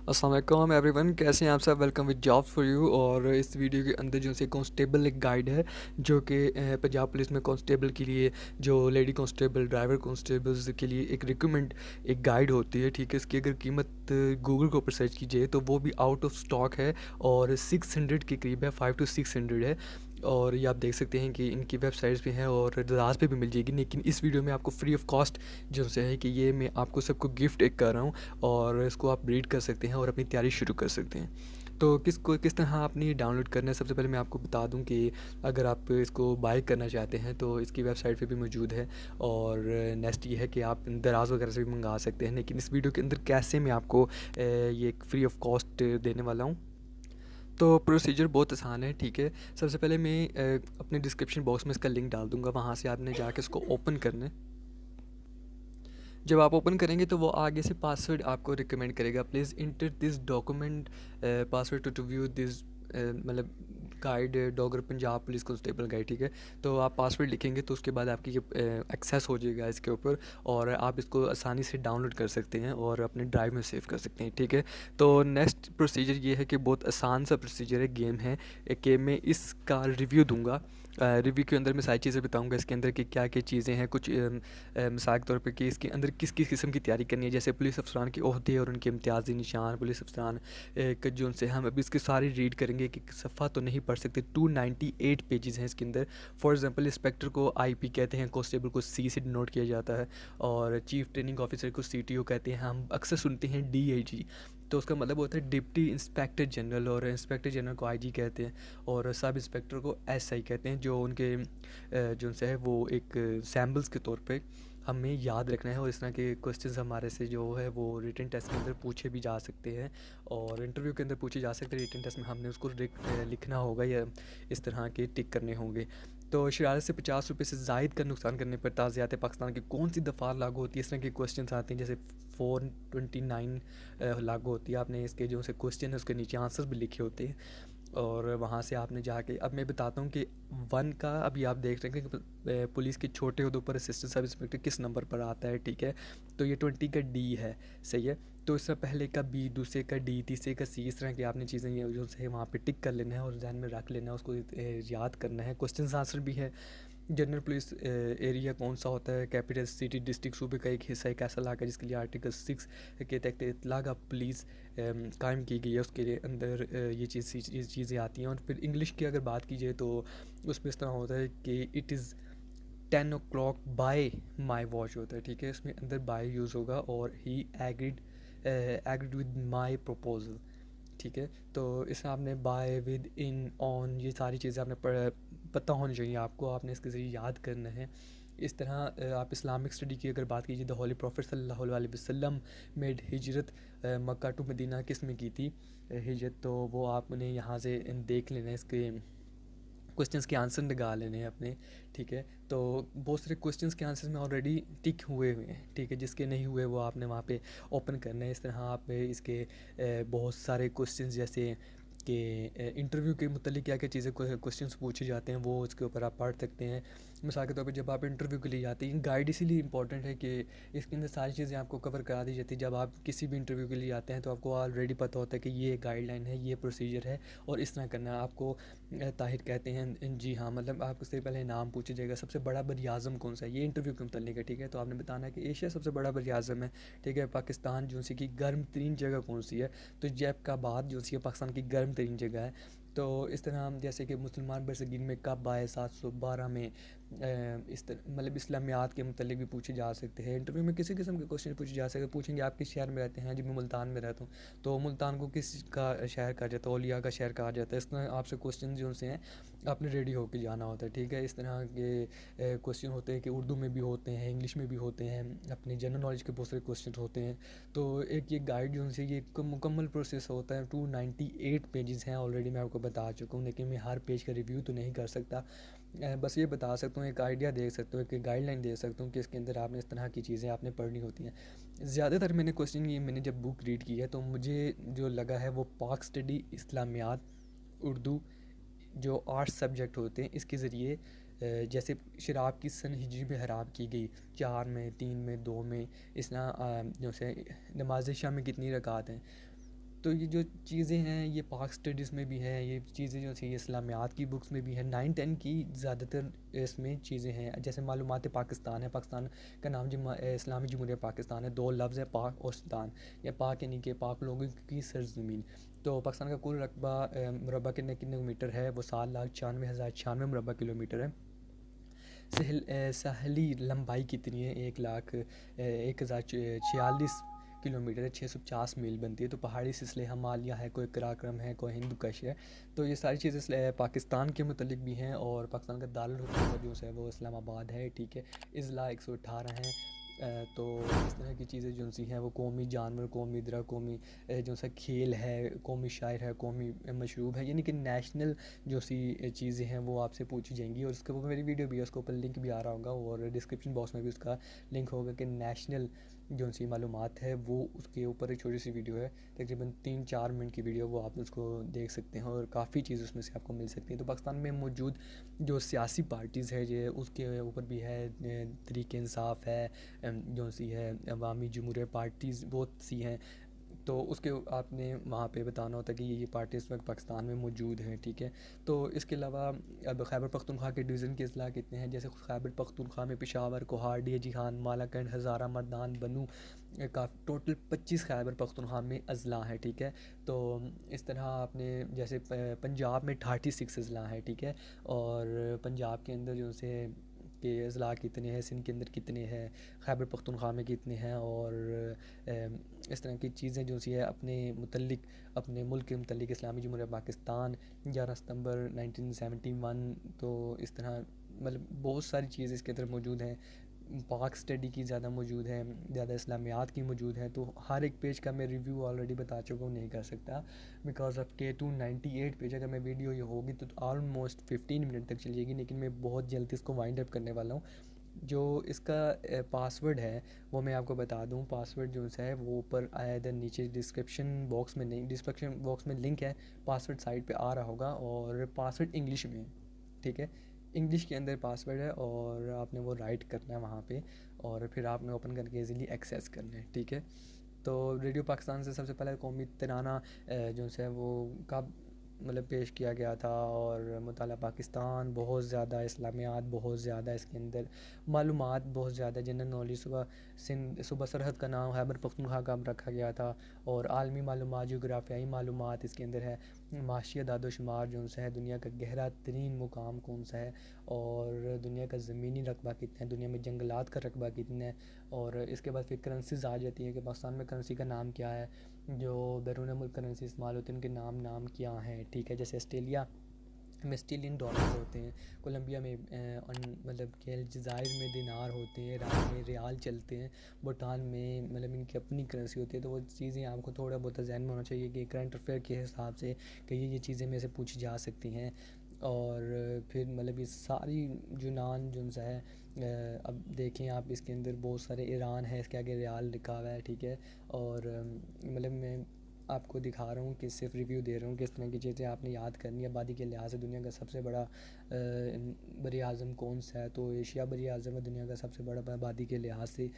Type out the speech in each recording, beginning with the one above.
अस्सलाम वालेकुम एवरीवन, कैसे हैं आप सब। Welcome with jobs for you. और इस वीडियो के अंदर जो से कांस्टेबल एक गाइड है जो कि पंजाब पुलिस में कांस्टेबल के लिए, जो लेडी कांस्टेबल ड्राइवर कांस्टेबल्स के लिए एक रिक्रूटमेंट एक गाइड होती है। ठीक है, इसकी अगर कीमत गूगल के ऊपर सर्च कीजिए तो वो भी आउट ऑफ स्टॉक है और 600 के करीब है, 5 to 600 है। और ये आप देख सकते हैं कि इनकी वेबसाइट्स भी हैं और दराज पे भी मिल जाएगी, लेकिन इस वीडियो में आपको फ्री ऑफ कॉस्ट जो से है कि ये मैं आपको सबको गिफ्ट एक कर रहा हूँ और इसको आप रीड कर सकते हैं और अपनी तैयारी शुरू कर सकते हैं। तो किस तरह आपने ये डाउनलोड करना है, सबसे पहले मैं आपको बता दूं कि अगर आप इसको बाय करना चाहते हैं तो इसकी वेबसाइट पे भी मौजूद है। और नेक्स्ट ये है कि आप दराज वगैरह से भी मंगा सकते हैं, लेकिन इस वीडियो के अंदर कैसे मैं आपको ये फ्री ऑफ कॉस्ट देने वाला हूँ। तो प्रोसीजर बहुत आसान है। ठीक है, सबसे पहले मैं अपने डिस्क्रिप्शन बॉक्स में इसका लिंक डाल दूँगा, वहाँ से आपने जाके इसको ओपन करना है। जब आप ओपन करेंगे तो वो आगे से पासवर्ड आपको रिकमेंड करेगा, please enter this document password to view this मतलब गाइड डॉगर पंजाब पुलिस कांस्टेबल गाइड। ठीक है, तो आप पासवर्ड लिखेंगे तो उसके बाद आपकी ये एक्सेस हो जाएगा इसके ऊपर और आप इसको आसानी से डाउनलोड कर सकते हैं और अपने ड्राइव में सेव कर सकते हैं। ठीक है, तो नेक्स्ट प्रोसीजर ये है कि बहुत आसान सा प्रोसीजर है, गेम है कि मैं इसका रिव्यू दूंगा। रिव्यू के अंदर मैं सारी चीज़ें बताऊंगा इसके अंदर कि क्या क्या चीज़ें हैं, कुछ मिसाल के तौर पे कि इसके अंदर किस किस किस्म की तैयारी करनी है, जैसे पुलिस अफसरान के ओहदे और उनके इम्तियाज़ी निशान, पुलिस अफसरान एक जो उनसे हम अभी इसके सारी रीड करेंगे कि सफ़ा तो नहीं पढ़ सकते। 298 पेजेस हैं इसके अंदर। फॉर एग्जांपल इंस्पेक्टर को आईपी कहते हैं, कांस्टेबल को सी से डिनोट किया जाता है और चीफ ट्रेनिंग ऑफिसर को सीटीओ कहते हैं। हम अक्सर सुनते हैं डीआईजी, तो उसका मतलब होता है डिप्टी इंस्पेक्टर जनरल, और इंस्पेक्टर जनरल को आईजी कहते हैं और सब इंस्पेक्टर को एसआई कहते हैं। जो उनके जो उनसे है वो एक सैम्बल्स के तौर पे हमें याद रखना है और इस तरह के क्वेश्चंस हमारे से जो है वो रिटन टेस्ट के अंदर पूछे भी जा सकते हैं और इंटरव्यू के अंदर पूछे जा सकते हैं। रिटन टेस्ट में हमने उसको लिखना होगा या इस तरह के टिक करने होंगे। तो शरारत से 50 रुपये से जायद का नुकसान करने पर ताज़ियात पाकिस्तान की कौन सी दफ़ा लागू होती है, इस तरह के क्वेश्चन आते हैं। जैसे 429 लागू होती है, आपने इसके जो से क्वेश्चन है उसके नीचे आंसर्स भी लिखे होते हैं और वहाँ से आपने जाके, अब मैं बताता हूँ कि 1 का अभी आप देख रहे हैं कि पुलिस के छोटे उहदों पर असिस्टेंट सब इंस्पेक्टर किस नंबर पर आता है। ठीक है, तो ये 20 का डी है, सही है। तो इससे पहले का बी, दूसरे का डी, तीसरे का सी, इस तरह की आपने चीज़ें ये जो है वहाँ पे टिक कर लेना है और ध्यान में रख लेना है, उसको याद करना है। क्वेश्चन आंसर भी है। जनरल पुलिस एरिया कौन सा होता है, कैपिटल सिटी डिस्ट्रिक्ट सूबे का एक हिस्सा, एक ऐसा इलाका जिसके लिए आर्टिकल 6 के तहत इतलाक़ा पुलिस कायम की गई है, उसके लिए अंदर ये चीज़ें आती हैं। और फिर इंग्लिश की अगर बात की जाए तो उसमें इस तरह होता है कि it is 10 o'clock bye my watch होता है। ठीक है, इसमें अंदर बाय यूज़ होगा और ही एग्रीड विद माई प्रपोजल। ठीक है, तो इसमें आपने बाय, विद, इन, ऑन, ये सारी चीज़ें आपने पता होनी चाहिए आपको, आपने इसके ज़रिए याद करना है। इस तरह आप इस्लामिक स्टडी की अगर बात कीजिए, द होली प्रॉफिट सल्लल्लाहु अलैहि वसल्लम मेड हिजरत मक्का टू मदीना किस में की थी हिजरत, तो वो आपने यहाँ से देख लेना है, इसके क्वेश्चंस के आंसर निकाल लेने हैं अपने। ठीक है, तो बहुत सारे क्वेश्चंस के आंसर में ऑलरेडी टिक हुए हुए हैं। ठीक है, जिसके नहीं हुए वो आपने वहाँ पे ओपन करना है। इस तरह आप इसके बहुत सारे क्वेश्चंस जैसे कि इंटरव्यू के मतलब क्या क्या चीज़ें क्वेश्चंस पूछे जाते हैं वो उसके ऊपर आप पढ़ सकते हैं। मिसाल के तौर पे जब आप इंटरव्यू के लिए जाते हैं, गाइड इसीलिए इंपॉर्टेंट है कि इसके अंदर सारी चीज़ें आपको कवर करा दी जाती है। जब आप किसी भी इंटरव्यू के लिए जाते हैं तो आपको ऑलरेडी पता होता है कि ये गाइडलाइन है, ये प्रोसीजर है और इस तरह करना है आपको। ताहिर कहते हैं, जी हाँ, मतलब आपसे पहले नाम पूछा जाएगा, सबसे बड़ा बर आज़म कौन सा है, ये इंटरव्यू के मतलब है। ठीक है, तो आपने बताना है कि एशिया सबसे बड़ा बर आज़म है। ठीक है, पाकिस्तान जो सी की गर्म तरीन जगह कौन सी है, तो जैकबाद जो सी है पाकिस्तान की गर्म तरीन जगह है। तो इस तरह हम जैसे कि मुसलमान बरसगीर में कब आए, 712 में, इस तरह मतलब इस्लामियात के मतलब भी पूछे जा सकते हैं। इंटरव्यू में किसी किस्म के क्वेश्चन पूछे जा सकते हैं। पूछेंगे आप किस शहर में रहते हैं, जी मैं मुल्तान में रहता हूँ, तो मुल्तान को किस का शहर कहा जाता है, औलिया का शहर कहा जाता है। इस तरह आपसे क्वेश्चन जो से हैं आपने रेडी होकर जाना होता है। ठीक है, इस तरह के क्वेश्चन होते हैं कि उर्दू में भी होते हैं, इंग्लिश में भी होते हैं, अपनी जनरल नॉलेज के बहुत सारे क्वेश्चन होते हैं। तो एक ये गाइड जो है ये एक मुकम्मल प्रोसेस होता है। 298 पेजेस हैं ऑलरेडी, मैं आपको बता चुका हूँ, लेकिन मैं हर पेज का रिव्यू तो नहीं कर सकता। बस ये बता सकता हूँ, एक आइडिया दे सकता हूँ, एक गाइडलाइन दे सकता हूँ कि इसके अंदर आपने इस तरह की चीज़ें आपने पढ़नी होती हैं। ज़्यादातर मैंने क्वेश्चन ये मैंने जब बुक रीड की है तो मुझे जो लगा है वो पाक स्टडी, इस्लामियात, उर्दू, जो आर्ट्स सब्जेक्ट होते हैं इसके ज़रिए, जैसे शराब की सन हिजरी में हराम की गई, 4 में, 3 में, 2 में, इस तरह जैसे नमाज शाह में कितनी रकात हैं, तो ये जो चीज़ें हैं ये पाक स्टडीज़ में भी हैं, ये चीज़ें जो थी इस्लामियात की बुक्स में भी हैं, 9-10 की ज़्यादातर इसमें चीज़ें हैं। जैसे मालूमात पाकिस्तान है, पाकिस्तान का नाम इस्लामी जमहूरियत पाकिस्तान है, 2 लफ्ज़ है पाक और सुल्तान, या पाक यानी कि पाक लोगों की सरज़मीन। तो पाकिस्तान का कुल रकबा मुरबा कितने किलोमीटर है, वो 7,96,096 मुरबा किलोमीटर है। साहली लंबाई कितनी है, 1,01,046 किलोमीटर है, 650 मील बनती है। तो पहाड़ी सिलसिले हिमालय है, कोई कराक्रम है, कोई हिंद कुश है। तो ये सारी चीज़ें पाकिस्तान के मुतलिक भी हैं, और पाकिस्तान का दारुल हुकूमत जो है वो इस्लामाबाद है, ठीक है। अज़ला 118 हैं। तो इस तरह की चीज़ें जो सी हैं वो कौमी जानवर, कौमी दरा, कौमी जो सा खेल है, कौमी शायर है, कौमी मशरूब है, यानी कि नेशनल जो सी चीज़ें हैं वो आपसे पूछी जाएंगी। और उसके ऊपर मेरी वीडियो भी है, उसके ऊपर लिंक भी आ रहा होगा, और डिस्क्रिप्शन बॉक्स में भी उसका लिंक होगा कि नेशनल जो सी मालूमात है वो उसके ऊपर एक छोटी सी वीडियो है, तकरीबन 3-4 मिनट की वीडियो, वो आप उसको देख सकते हैं और काफ़ी चीज़ उसमें से आपको मिल सकती है। तो पाकिस्तान में मौजूद जो सियासी पार्टीज़ है ये उसके ऊपर भी है, तहरीक इंसाफ है, जो सी है अवामी जमहूरियत पार्टीज़ बहुत सी हैं। तो उसके आपने वहाँ पे बताना होता है कि ये पार्टी इस वक्त पाकिस्तान में मौजूद हैं, ठीक है। तो इसके अलावा अब खैबर पख्तूनख्वा के डिवीज़न के अज़ला कितने हैं, जैसे खैबर पख्तूनख्वा में पेशावर, कोहार, जिहान, मालाकंड, हज़ारा, मर्दान, बनू का टोटल 25 खैबर पख्तूनख्वा में अज़ला हैं, ठीक है। तो इस तरह आपने जैसे पंजाब में 36 अज़ला हैं, ठीक है। और पंजाब के अंदर जो से के अज़ला कितने हैं, सिंध के अंदर कितने हैं, खैबर पख्तूनख्वा में कितने हैं, और इस तरह की चीज़ें जो सी है अपने मुल्क के मुतल्लिक इस्लामी जमहूरियत पाकिस्तान 11 सितंबर 1971। तो इस तरह मतलब बहुत सारी चीज़ें इसके अंदर मौजूद हैं। पाक स्टडी की ज़्यादा मौजूद है, ज़्यादा इस्लामियात की मौजूद है। तो हर एक पेज का मैं रिव्यू ऑलरेडी बता चुका हूँ, नहीं कर सकता बिकॉज ऑफ के 298 पेज। अगर मैं वीडियो ये होगी तो ऑलमोस्ट 15 मिनट तक चलेगी, लेकिन मैं बहुत जल्दी इसको वाइंड अप करने वाला हूँ। जो इसका पासवर्ड है वो मैं आपको बता दूं। पासवर्ड जो है वो ऊपर इधर नीचे डिस्क्रिप्शन बॉक्स में नहीं, डिस्क्रिप्शन बॉक्स में लिंक है, पासवर्ड साइट पे आ रहा होगा, और पासवर्ड इंग्लिश में है, ठीक है। इंग्लिश के अंदर पासवर्ड है, और आपने वो राइट करना है वहाँ पे, और फिर आपने ओपन करके इजीली एक्सेस करना है, ठीक है। तो रेडियो पाकिस्तान से सबसे पहले कौमी तराना जो है वो कब मतलब पेश किया गया था, और मुताला पाकिस्तान बहुत ज़्यादा, इस्लामियात बहुत ज़्यादा, इसके अंदर मालूमात बहुत ज़्यादा, जनरल नॉलेज, सुबह सरहद का नाम खैबर पख्तूनख्वा का रखा गया था, और आलमी मालूमात, जोग्राफियाई मालूमात इसके अंदर है। माशिया दादोशुमार जो है, दुनिया का गहरा तरीन मुकाम कौन सा है, और दुनिया का ज़मीनी रकबा कितना है, दुनिया में जंगलात का रकबा कितना है। और इसके बाद फिर करेंसीज आ जाती है कि पाकिस्तान में करेंसी का नाम क्या है, जो बैरून मुल्क करेंसी इस्तेमाल होती है उनके नाम क्या हैं, ठीक है। जैसे ऑस्ट्रेलिया में ऑस्ट्रेलियन डॉलर होते हैं, कोलंबिया में मतलब कि अलजायर में दिनार होते हैं, ईरान में रियाल चलते हैं, भूटान में मतलब इनकी अपनी करेंसी होती है। तो वो चीज़ें आपको थोड़ा बहुत जहन में होना चाहिए कि करंट अफेयर के हिसाब से कि ये चीज़ें में से पूछी जा सकती हैं। और फिर मतलब ये सारी यूनान जो है अब देखें आप, इसके अंदर बहुत सारे ईरान है, इसके आगे रियाल लिखा हुआ है, ठीक है। और मतलब मैं आपको दिखा रहा हूँ कि सिर्फ रिव्यू दे रहा हूँ कि इस तरह की चीज़ें आपने याद करनी है। आबादी के लिहाज से दुनिया का सबसे बड़ा बरी आज़म कौन सा है, तो एशिया बरी आज़म है दुनिया का सबसे बड़ा आबादी के लिहाज से।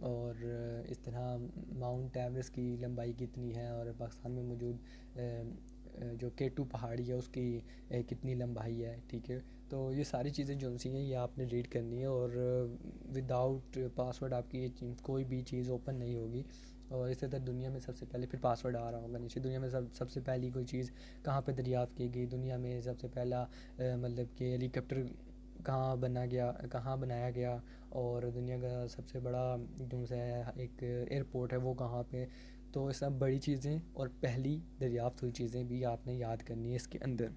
और इस तरह माउंट एवरेस्ट की लंबाई कितनी है, और पाकिस्तान में मौजूद जो केटू पहाड़ी है उसकी कितनी लंबाई है, ठीक है। तो ये सारी चीज़ें जो सी हैं ये आपने रीड करनी है, और विदाउट पासवर्ड आपकी ये कोई भी चीज़ ओपन नहीं होगी। और इसी तरह दुनिया में सबसे पहले फिर पासवर्ड आ रहा होगा नीचे, दुनिया में सबसे पहली कोई चीज़ कहाँ पे दरियाफ़्त की गई, दुनिया में सबसे पहला मतलब कि हेलीकॉप्टर कहाँ बनाया गया, और दुनिया का सबसे बड़ा जो है एक एयरपोर्ट है वो कहाँ पे। तो ये सब बड़ी चीज़ें और पहली दरियाफ़्त हुई चीज़ें भी आपने याद करनी है इसके अंदर।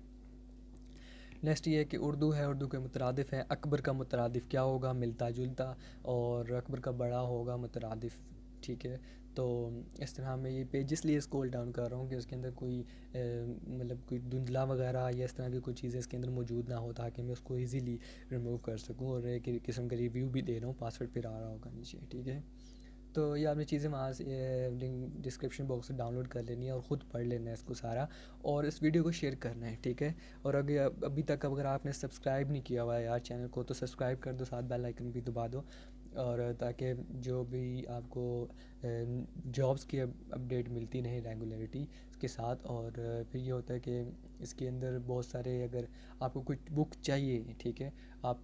नेक्स्ट ये है कि उर्दू है, उर्दू के मुतरादिफ़ हैं। अकबर का मुतरादिफ़ क्या होगा, मिलता जुलता, और अकबर का बड़ा होगा मुतरादिफ़, ठीक है। तो इस तरह मैं ये पेज इसलिए स्क्रॉल डाउन कर रहा हूँ कि उसके अंदर कोई मतलब कोई धुंधला वगैरह या इस तरह की कोई चीज़ें इसके अंदर मौजूद ना हो, ताकि मैं उसको इजीली रिमूव कर सकूँ। और एक किस्म का रिव्यू भी दे रहा हूँ, पासवर्ड फिर आ रहा होगा नीचे, ठीक है। तो ये आपने चीज़ें वहाँ से लिंक डिस्क्रिप्शन बॉक्स से डाउनलोड कर लेनी है और ख़ुद पढ़ लेना है इसको सारा, और इस वीडियो को शेयर करना है, ठीक है। और अगर अभी तक अगर आपने सब्सक्राइब नहीं किया हुआ है यार चैनल को, तो सब्सक्राइब कर दो, साथ बेल आइकन भी दबा दो। और ताकि जो भी आपको जॉब्स की अपडेट मिलती रहे रेगुलरिटी के साथ। और फिर ये होता है कि इसके अंदर बहुत सारे, अगर आपको कुछ बुक चाहिए, ठीक है, आप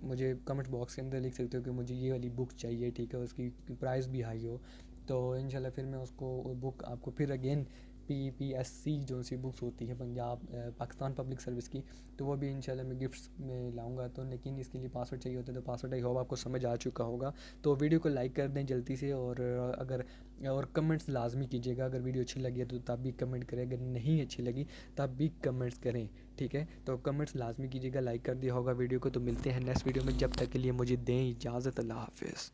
मुझे कमेंट बॉक्स के अंदर लिख सकते हो कि मुझे ये वाली बुक चाहिए, ठीक है, उसकी प्राइस भी हाई हो, तो इंशाल्लाह फिर मैं उसको बुक आपको फिर अगेन PPSC जो सी बुक्स होती हैं पंजाब पाकिस्तान पब्लिक सर्विस की, तो वो भी इंशाल्लाह मैं गिफ्ट्स में लाऊंगा। तो लेकिन इसके लिए पासवर्ड चाहिए होता है, तो पासवर्ड आई होप आपको समझ आ चुका होगा। तो वीडियो को लाइक कर दें जल्दी से, और अगर और कमेंट्स लाजमी कीजिएगा। अगर वीडियो अच्छी लगी है तो तब भी कमेंट करें, अगर नहीं अच्छी लगी तब भी कमेंट्स करें, ठीक है। तो कमेंट्स लाजमी कीजिएगा, लाइक कर दिया होगा वीडियो को। तो मिलते हैं नेक्स्ट वीडियो में, जब तक के लिए मुझे दें इजाज़त। अल्लाह हाफिज़।